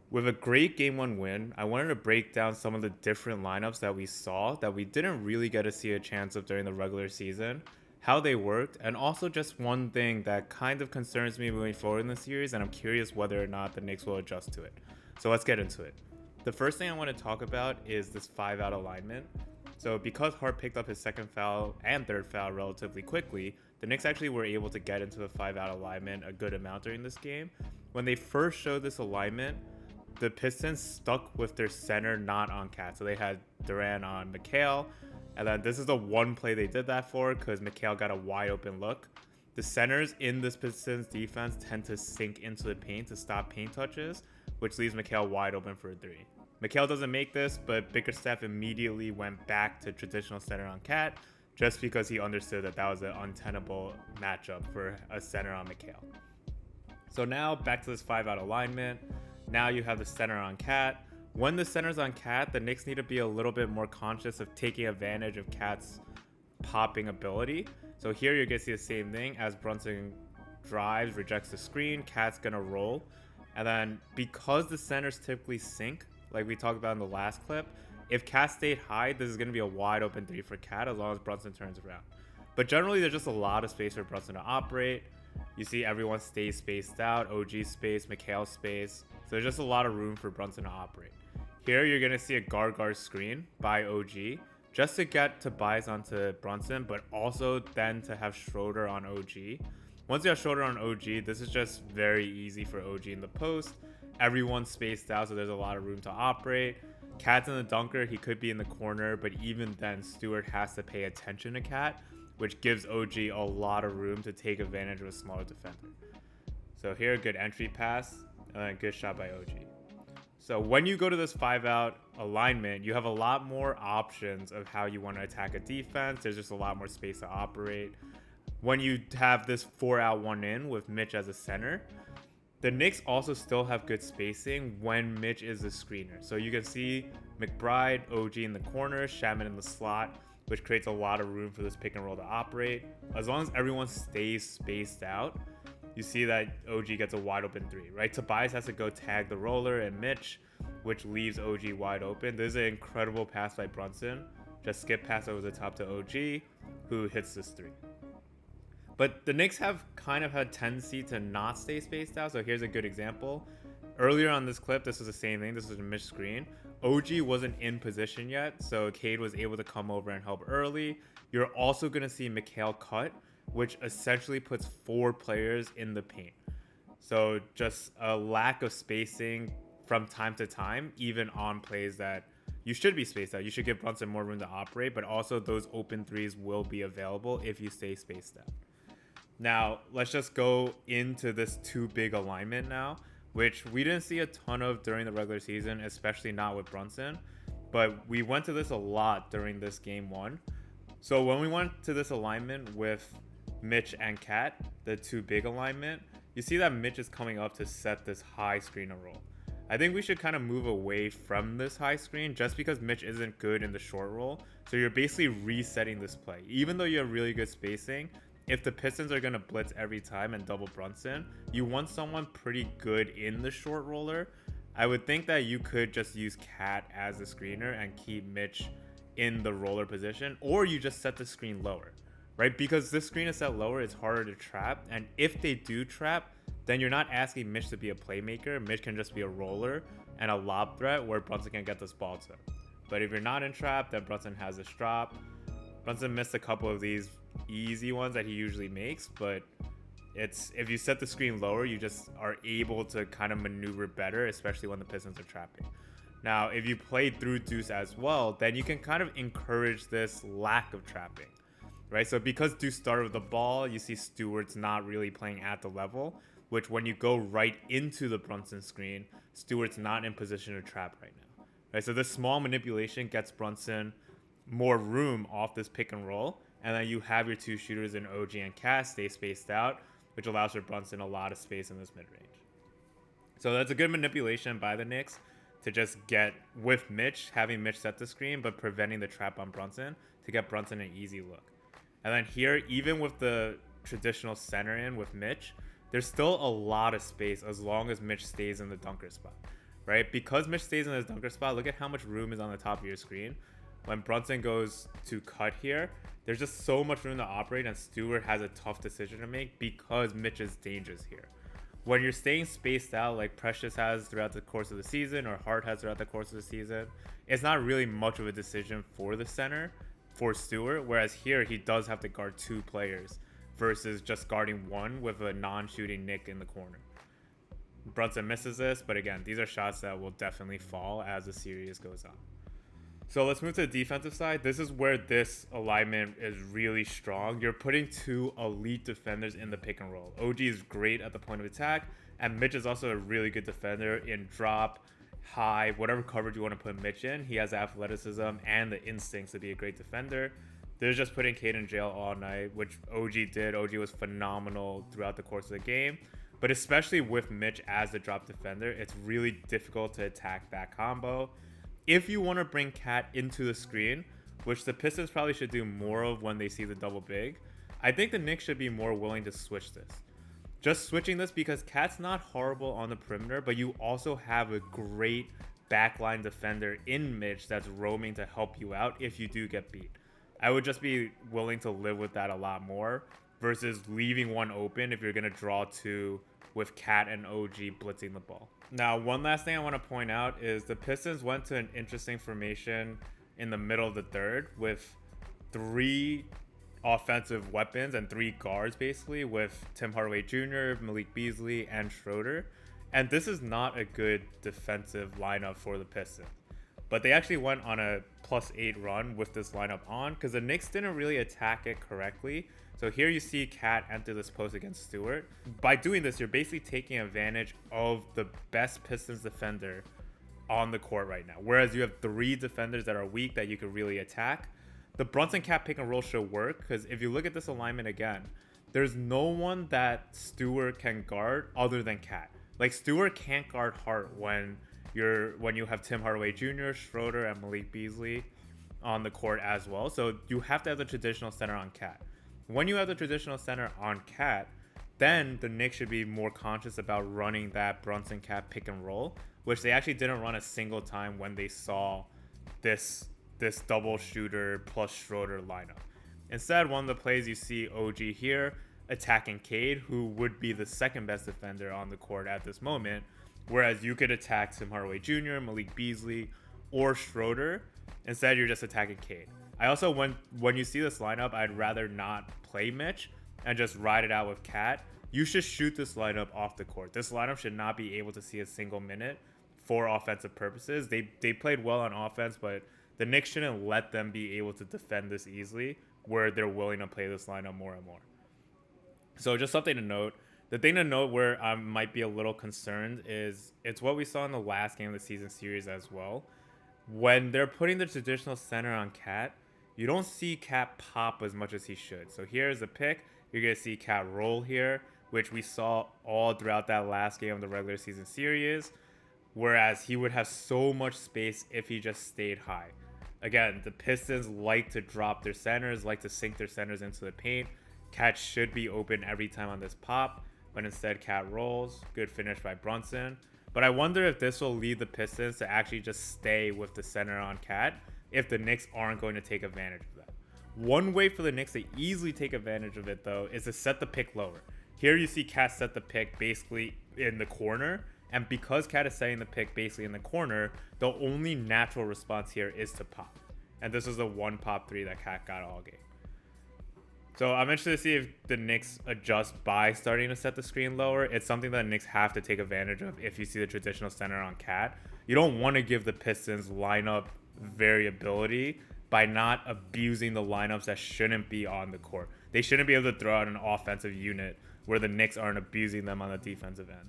With a great game one win, I wanted to break down some of the different lineups that we saw that we didn't really get to see a chance of during the regular season, how they worked, and also just one thing that kind of concerns me moving forward in the series, and I'm curious whether or not the Knicks will adjust to it. So let's get into it. The first thing I want to talk about is this 5-out alignment. So because Hart picked up his second foul and third foul relatively quickly, the Knicks actually were able to get into the 5-out alignment a good amount during this game. When they first showed this alignment, the Pistons stuck with their center not on Cat. So they had Durant on McHale. And then this is the one play they did that for because McHale got a wide open look. The centers in this Pistons defense tend to sink into the paint to stop paint touches, which leaves McHale wide open for a three. McHale doesn't make this, but Bickerstaff immediately went back to traditional center on Cat just because he understood that that was an untenable matchup for a center on McHale. So now back to this 5-out alignment. Now you have the center on Cat. When the center's on Cat, the Knicks need to be a little bit more conscious of taking advantage of Cat's popping ability. So here you're going to see the same thing as Brunson drives, rejects the screen, Cat's going to roll. And then because the centers typically sink, like we talked about in the last clip, if Cat stayed high, this is going to be a wide open three for Cat as long as Brunson turns around. But generally, there's just a lot of space for Brunson to operate. You see everyone stays spaced out, OG space, McHale space. So there's just a lot of room for Brunson to operate. Here you're going to see a guard screen by OG just to get Tobias onto Brunson, but also then to have Schroeder on OG. Once you have Schroeder on OG, this is just very easy for OG in the post. Everyone's spaced out, so there's a lot of room to operate. Cat's in the dunker, he could be in the corner, but even then Stewart has to pay attention to Cat, which gives OG a lot of room to take advantage of a smaller defender. So here, a good entry pass, and then a good shot by OG. So when you go to this 5-out alignment, you have a lot more options of how you want to attack a defense. There's just a lot more space to operate. When you have this 4-out 1-in with Mitch as a center, the Knicks also still have good spacing when Mitch is the screener. So you can see McBride, OG in the corner, Shaman in the slot, which creates a lot of room for this pick and roll to operate. As long as everyone stays spaced out, you see that OG gets a wide open three, right? Tobias has to go tag the roller and Mitch, which leaves OG wide open. There's an incredible pass by Brunson. Just skip pass over the top to OG, who hits this three. But the Knicks have kind of had tendency to not stay spaced out. So here's a good example. Earlier on this clip, this was the same thing. This was a Mitch screen. OG wasn't in position yet, so Cade was able to come over and help early. You're also going to see McHale cut, which essentially puts 4 players in the paint. So just a lack of spacing from time to time, even on plays that you should be spaced out. You should give Brunson more room to operate, but also those open threes will be available if you stay spaced out. Now, let's just go into this too big alignment now, which we didn't see a ton of during the regular season, especially not with Brunson. But we went to this a lot during this game one. So when we went to this alignment with Mitch and Cat, the too big alignment, you see that Mitch is coming up to set this high screen and roll. I think we should kind of move away from this high screen just because Mitch isn't good in the short roll. So you're basically resetting this play. Even though you have really good spacing, if the Pistons are going to blitz every time and double Brunson, you want someone pretty good in the short roller. I would think that you could just use Cat as the screener and keep Mitch in the roller position, or you just set the screen lower, right? Because this screen is set lower, it's harder to trap. And if they do trap, then you're not asking Mitch to be a playmaker. Mitch can just be a roller and a lob threat where Brunson can get this ball to. But if you're not in trap, then Brunson has this drop. Brunson missed a couple of these easy ones that he usually makes, but it's if you set the screen lower, you just are able to kind of maneuver better, especially when the Pistons are trapping. Now, if you play through Deuce as well, then you can kind of encourage this lack of trapping, right? So because Deuce started with the ball, you see Stewart's not really playing at the level, which when you go right into the Brunson screen, Stewart's not in position to trap right now, right? So this small manipulation gets Brunson more room off this pick and roll, and then you have your two shooters in OG and Cass stay spaced out, which allows for Brunson a lot of space in this mid-range. So that's a good manipulation by the Knicks to just get with Mitch, having Mitch set the screen, but preventing the trap on Brunson to get Brunson an easy look. And then here, even with the traditional center in with Mitch, there's still a lot of space as long as Mitch stays in the dunker spot. right? Because Mitch stays in his dunker spot, look at how much room is on the top of your screen. When Brunson goes to cut here, there's just so much room to operate, and Stewart has a tough decision to make because Mitch is dangerous here. When you're staying spaced out like Precious has throughout the course of the season or Hart has throughout the course of the season, it's not really much of a decision for the center, for Stewart, whereas here he does have to guard 2 players versus just guarding 1 with a non-shooting Nick in the corner. Brunson misses this, but again, these are shots that will definitely fall as the series goes on. So let's move to the defensive side. This is where this alignment is really strong. You're putting 2 elite defenders in the pick and roll. OG is great at the point of attack, and Mitch is also a really good defender in drop, high, whatever coverage you want to put Mitch in. He has the athleticism and the instincts to be a great defender. They're just putting Cade in jail all night, which OG did. OG was phenomenal throughout the course of the game. But especially with Mitch as the drop defender, it's really difficult to attack that combo. If you want to bring Cat into the screen, which the Pistons probably should do more of when they see the double big, I think the Knicks should be more willing to switch this. Just switching this because Cat's not horrible on the perimeter, but you also have a great backline defender in Mitch that's roaming to help you out if you do get beat. I would just be willing to live with that a lot more versus leaving one open if you're going to draw 2 with Cat and OG blitzing the ball. Now, one last thing I want to point out is the Pistons went to an interesting formation in the middle of the third with 3 offensive weapons and 3 guards, basically, with Tim Hardaway Jr., Malik Beasley, and Schroeder. And this is not a good defensive lineup for the Pistons. But they actually went on a +8 run with this lineup on because the Knicks didn't really attack it correctly. So here you see Cat enter this post against Stewart. By doing this, you're basically taking advantage of the best Pistons defender on the court right now. Whereas you have 3 defenders that are weak that you could really attack. The Brunson Cat pick and roll should work because if you look at this alignment again, there's no one that Stewart can guard other than Cat. Like Stewart can't guard Hart when you have Tim Hardaway Jr., Schroeder, and Malik Beasley on the court as well. So you have to have the traditional center on Cat. When you have the traditional center on Cat, then the Knicks should be more conscious about running that Brunson Cat pick and roll, which they actually didn't run a single time when they saw this double shooter plus Schroeder lineup. Instead, one of the plays you see OG here attacking Cade, who would be the second best defender on the court at this moment, whereas you could attack Tim Hardaway Jr., Malik Beasley, or Schroeder. Instead, you're just attacking Cade. I also, when you see this lineup, I'd rather not play Mitch and just ride it out with Cat. You should shoot this lineup off the court. This lineup should not be able to see a single minute for offensive purposes. They played well on offense, but the Knicks shouldn't let them be able to defend this easily where they're willing to play this lineup more and more. So just something to note. The thing to note where I might be a little concerned is it's what we saw in the last game of the season series as well. When they're putting the traditional center on Cat, you don't see Cat pop as much as he should. So here's the pick. You're going to see Cat roll here, which we saw all throughout that last game of the regular season series, whereas he would have so much space if he just stayed high. Again, the Pistons like to drop their centers, like to sink their centers into the paint. Cat should be open every time on this pop, but instead Cat rolls. Good finish by Brunson. But I wonder if this will lead the Pistons to actually just stay with the center on Cat if the Knicks aren't going to take advantage of that. One way for the Knicks to easily take advantage of it, though, is to set the pick lower. Here you see Cat set the pick basically in the corner, and because Cat is setting the pick basically in the corner, the only natural response here is to pop. And this is the 1 pop 3 that Cat got all game. So I'm interested to see if the Knicks adjust by starting to set the screen lower. It's something that the Knicks have to take advantage of if you see the traditional center on Cat. You don't want to give the Pistons lineup variability by not abusing the lineups that shouldn't be on the court. They shouldn't be able to throw out an offensive unit where the Knicks aren't abusing them on the defensive end.